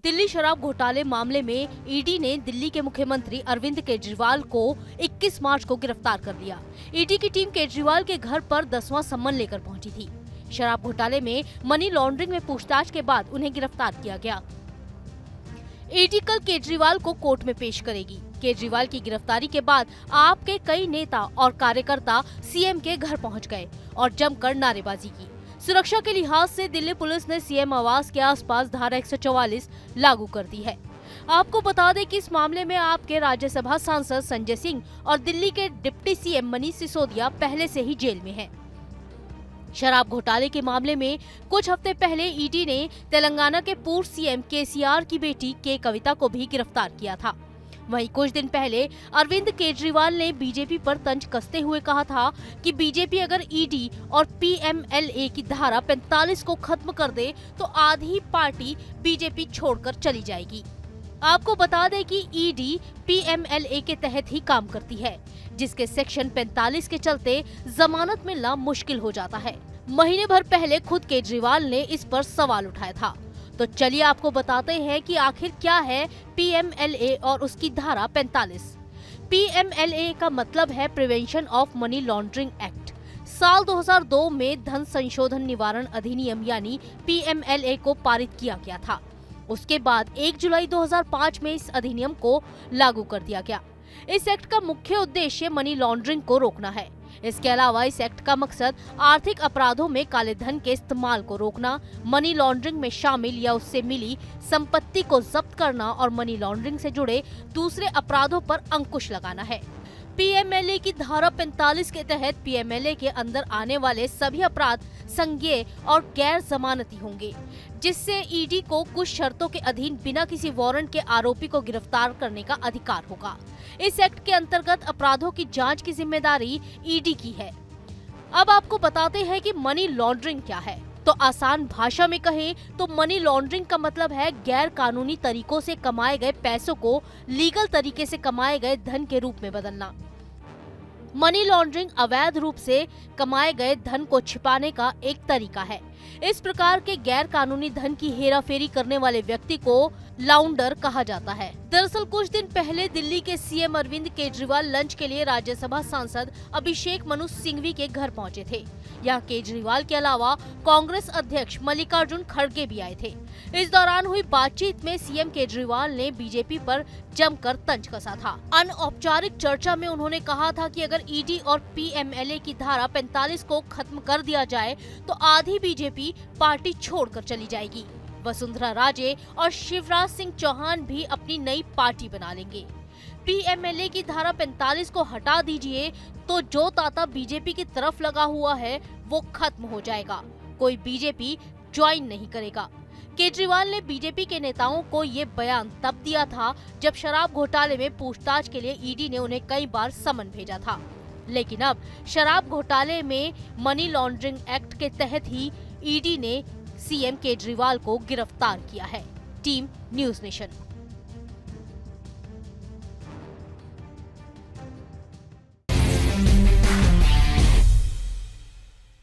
दिल्ली शराब घोटाले मामले में ईडी ने दिल्ली के मुख्यमंत्री अरविंद केजरीवाल को 21 मार्च को गिरफ्तार कर लिया। ईडी की टीम केजरीवाल के घर पर 10वां सम्मन लेकर पहुंची थी। शराब घोटाले में मनी लॉन्ड्रिंग में पूछताछ के बाद उन्हें गिरफ्तार किया गया। ईडी कल केजरीवाल को कोर्ट में पेश करेगी। केजरीवाल की गिरफ्तारी के बाद आप के कई नेता और कार्यकर्ता सीएम के घर पहुंच गए और जमकर नारेबाजी की। सुरक्षा के लिहाज से दिल्ली पुलिस ने सीएम आवास के आसपास धारा 144 लागू कर दी है। आपको बता दें कि इस मामले में आपके राज्यसभा सांसद संजय सिंह और दिल्ली के डिप्टी सीएम मनीष सिसोदिया पहले से ही जेल में हैं। शराब घोटाले के मामले में कुछ हफ्ते पहले ईडी ने तेलंगाना के पूर्व सीएम केसीआर की बेटी के कविता को भी गिरफ्तार किया था। वहीं कुछ दिन पहले अरविंद केजरीवाल ने बीजेपी पर तंज कसते हुए कहा था कि बीजेपी अगर ईडी और पीएमएलए की धारा 45 को खत्म कर दे तो आधी पार्टी बीजेपी छोड़कर चली जाएगी। आपको बता दें कि ईडी पीएमएलए के तहत ही काम करती है, जिसके सेक्शन 45 के चलते जमानत मिलना मुश्किल हो जाता है। महीने भर पहले खुद केजरीवाल ने इस पर सवाल उठाया था। तो चलिए आपको बताते हैं कि आखिर क्या है पीएमएलए और उसकी धारा 45। पीएमएलए का मतलब है prevention of money laundering act. साल 2002 में धन संशोधन निवारण अधिनियम यानी पीएमएलए को पारित किया गया था। उसके बाद 1 जुलाई 2005 में इस अधिनियम को लागू कर दिया गया। इस एक्ट का मुख्य उद्देश्य मनी लॉन्ड्रिंग को रोकना है। इसके अलावा इस एक्ट का मकसद आर्थिक अपराधों में काले धन के इस्तेमाल को रोकना, मनी लॉन्ड्रिंग में शामिल या उससे मिली संपत्ति को जब्त करना और मनी लॉन्ड्रिंग से जुड़े दूसरे अपराधों पर अंकुश लगाना है। पीएमएलए की धारा 45 के तहत पीएमएलए के अंदर आने वाले सभी अपराध संज्ञेय और गैर जमानती होंगे, जिससे ईडी को कुछ शर्तों के अधीन बिना किसी वारंट के आरोपी को गिरफ्तार करने का अधिकार होगा। इस एक्ट के अंतर्गत अपराधों की जांच की जिम्मेदारी ईडी की है। अब आपको बताते हैं कि मनी लॉन्ड्रिंग क्या है। तो आसान भाषा में कहें तो मनी लॉन्ड्रिंग का मतलब है गैर कानूनी तरीकों से कमाए गए पैसों को लीगल तरीके से कमाए गए धन के रूप में बदलना। मनी लॉन्ड्रिंग अवैध रूप से कमाए गए धन को छिपाने का एक तरीका है। इस प्रकार के गैर कानूनी धन की हेराफेरी करने वाले व्यक्ति को लाउंडर कहा जाता है। दरअसल कुछ दिन पहले दिल्ली के सीएम अरविंद केजरीवाल लंच के लिए राज्यसभा सांसद अभिषेक मनु सिंघवी के घर पहुंचे थे। यहाँ केजरीवाल के अलावा कांग्रेस अध्यक्ष मल्लिकार्जुन खड़गे भी आए थे। इस दौरान हुई बातचीत में सीएम केजरीवाल ने बीजेपी पर जमकर तंज कसा था। अनौपचारिक चर्चा में उन्होंने कहा था कि अगर ईडी और पीएमएलए की धारा 45 को खत्म कर दिया जाए तो आधी बीजेपी पार्टी छोड़कर चली जाएगी। वसुंधरा राजे और शिवराज सिंह चौहान भी अपनी नई पार्टी बना लेंगे। पीएमएलए की धारा 45 को हटा दीजिए तो जो तांता बीजेपी की तरफ लगा हुआ है वो खत्म हो जाएगा। कोई बीजेपी ज्वाइन नहीं करेगा। केजरीवाल ने बीजेपी के नेताओं को ये बयान तब दिया था जब शराब घोटाले में पूछताछ के लिए ईडी ने उन्हें कई बार समन भेजा था। लेकिन अब शराब घोटाले में मनी लॉन्ड्रिंग एक्ट के तहत ही ईडी ने सीएम केजरीवाल को गिरफ्तार किया है। Team news nation.